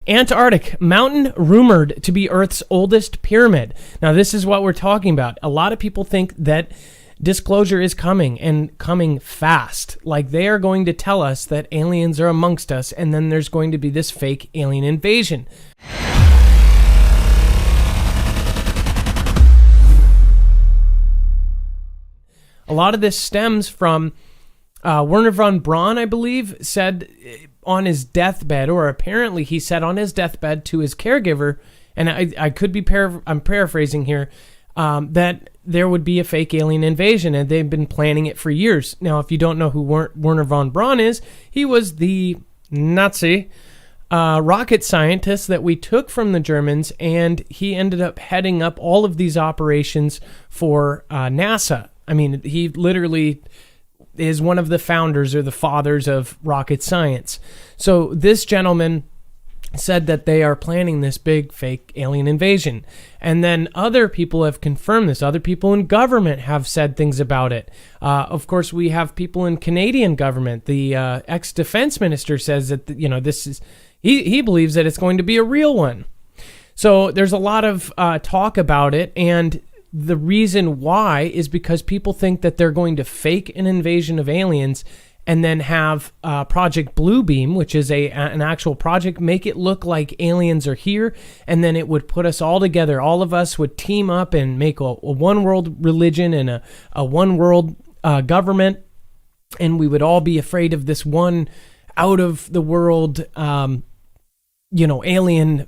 Antarctic mountain rumored to be Earth's oldest pyramid. Now, this is what we're talking about. A lot of people think that disclosure is coming and coming fast. Like they are going to tell us that aliens are amongst us, and then there's going to be this fake alien invasion. A lot of this stems from Wernher von Braun, I believe, said on his deathbed, or apparently he said on his deathbed to his caregiver, and I could be I'm paraphrasing here, that there would be a fake alien invasion, and they've been planning it for years. Now, if you don't know who Wernher von Braun is, he was the Nazi rocket scientist that we took from the Germans, and he ended up heading up all of these operations for NASA. I mean, he literally is one of the founders or the fathers of rocket science. So this gentleman said that they are planning this big fake alien invasion. And then other people have confirmed this. Other people in government have said things about it. Of course, we have people in Canadian government. The ex-defense minister says that, this is, he believes that it's going to be a real one. So there's a lot of talk about it, and the reason why is because people think that they're going to fake an invasion of aliens and then have Project Bluebeam, which is an actual project, make it look like aliens are here, and then it would put us all together. All of us would team up and make a one world religion and a one world government, and we would all be afraid of this one out of the world, alien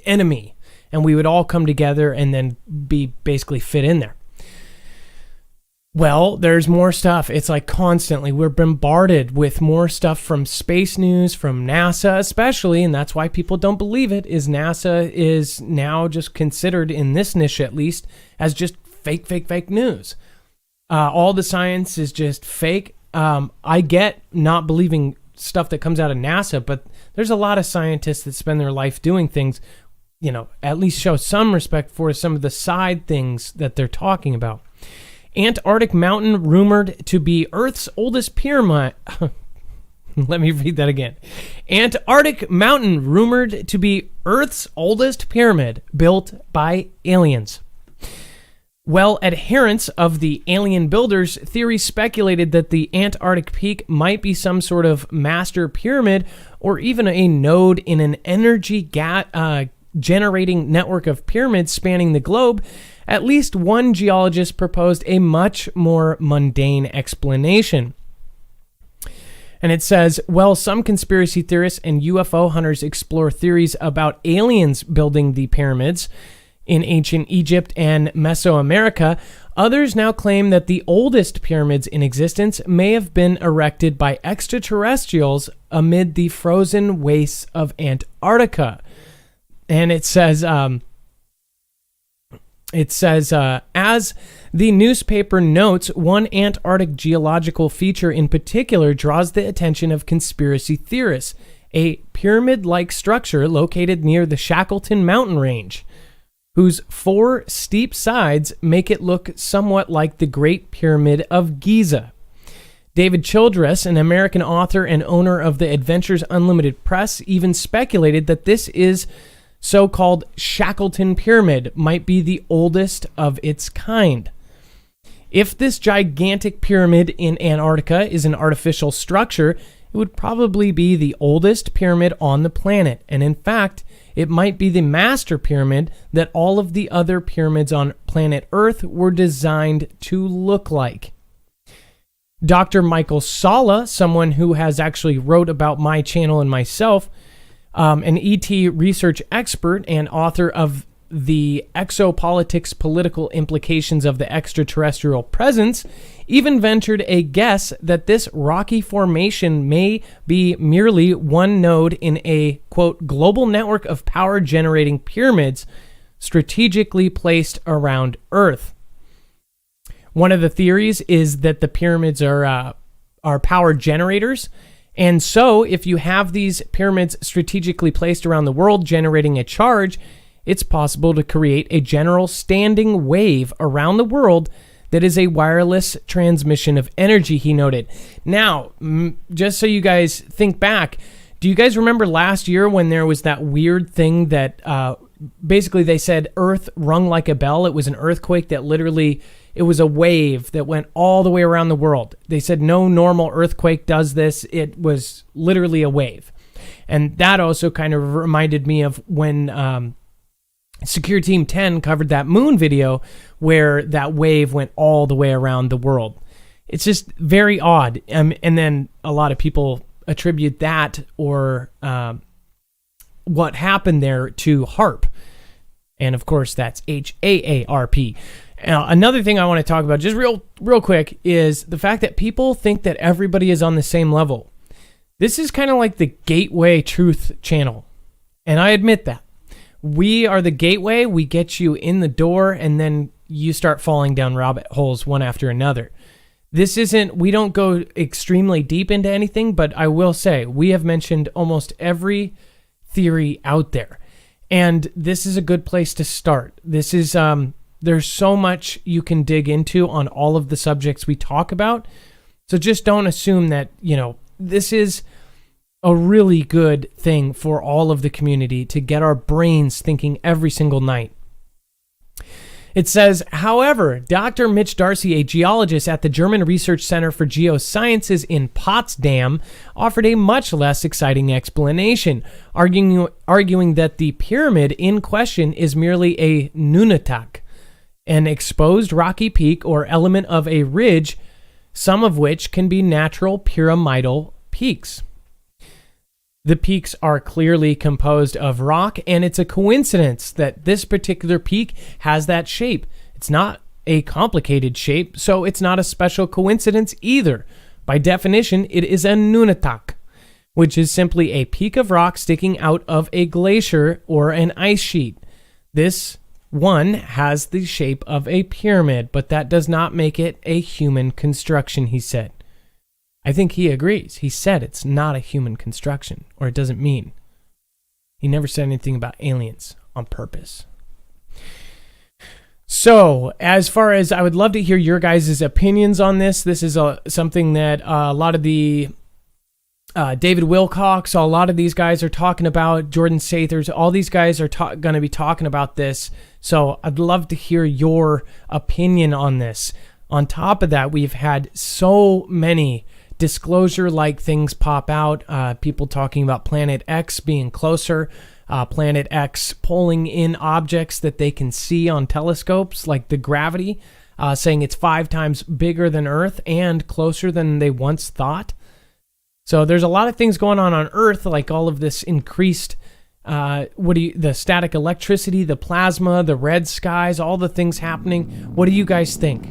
enemy. And we would all come together and then be basically fit in there. Well, there's more stuff. It's like constantly we're bombarded with more stuff from space news, from NASA especially, and that's why people don't believe it, is NASA is now just considered, in this niche at least, as just fake news. All the science is just fake. I get not believing stuff that comes out of NASA, but there's a lot of scientists that spend their life doing things, at least show some respect for some of the side things that they're talking about. Antarctic mountain rumored to be Earth's oldest pyramid. Let me read that again. Antarctic mountain rumored to be Earth's oldest pyramid built by aliens. Well, adherents of the alien builders theory speculated that the Antarctic peak might be some sort of master pyramid or even a node in an energy generating network of pyramids spanning the globe. At least one geologist proposed a much more mundane explanation. And it says, well, some conspiracy theorists and UFO hunters explore theories about aliens building the pyramids in ancient Egypt and Mesoamerica. Others now claim that the oldest pyramids in existence may have been erected by extraterrestrials amid the frozen wastes of Antarctica. And it says, as the newspaper notes, one Antarctic geological feature in particular draws the attention of conspiracy theorists, a pyramid-like structure located near the Shackleton mountain range, whose 4 steep sides make it look somewhat like the Great Pyramid of Giza. David Childress, an American author and owner of the Adventures Unlimited Press, even speculated that this is so-called Shackleton Pyramid might be the oldest of its kind. If this gigantic pyramid in Antarctica is an artificial structure, it would probably be the oldest pyramid on the planet, and in fact, it might be the master pyramid that all of the other pyramids on planet Earth were designed to look like. Dr. Michael Sala, someone who has actually wrote about my channel and myself, an ET research expert and author of the Exopolitics Political Implications of the Extraterrestrial Presence, even ventured a guess that this rocky formation may be merely one node in a, quote, global network of power-generating pyramids strategically placed around Earth. One of the theories is that the pyramids are power generators. And so, if you have these pyramids strategically placed around the world generating a charge, it's possible to create a general standing wave around the world that is a wireless transmission of energy, he noted. Now, just so you guys think back, Do you guys remember last year when there was that weird thing that basically they said Earth rung like a bell? It was an earthquake that literally, it was a wave that went all the way around the world. They said no normal earthquake does this. It was literally a wave. And that also kind of reminded me of when Secure Team 10 covered that moon video where that wave went all the way around the world. It's just very odd. And then a lot of people attribute that or what happened there to HAARP. And of course, that's HAARP. Another thing I want to talk about just real quick is the fact that people think that everybody is on the same level. This is kind of like the Gateway Truth channel. And I admit that. We are the gateway. We get you in the door, and then you start falling down rabbit holes one after another. We don't go extremely deep into anything, but I will say we have mentioned almost every theory out there. And this is a good place to start. This is, there's so much you can dig into on all of the subjects we talk about. So just don't assume that, this is a really good thing for all of the community to get our brains thinking every single night. It says, however, Dr. Mitch Darcy, a geologist at the German Research Center for Geosciences in Potsdam, offered a much less exciting explanation, arguing that the pyramid in question is merely a nunatak, an exposed rocky peak or element of a ridge, some of which can be natural pyramidal peaks. The peaks are clearly composed of rock, and it's a coincidence that this particular peak has that shape. It's not a complicated shape, so it's not a special coincidence either. By definition, it is a nunatak, which is simply a peak of rock sticking out of a glacier or an ice sheet. This one has the shape of a pyramid, but that does not make it a human construction, he said. I think he agrees. He said it's not a human construction, or it doesn't mean. He never said anything about aliens on purpose. So, as far as I would love to hear your guys' opinions on this, this is something that a lot of the David Wilcox, a lot of these guys are talking about, Jordan Sathers, all these guys are going to be talking about this. So, I'd love to hear your opinion on this. On top of that, we've had so many disclosure-like things pop out. People talking about Planet X being closer. Planet X pulling in objects that they can see on telescopes, like the gravity, saying it's 5 times bigger than Earth and closer than they once thought. So there's a lot of things going on Earth, like all of this increased, the static electricity, the plasma, the red skies, all the things happening. What do you guys think?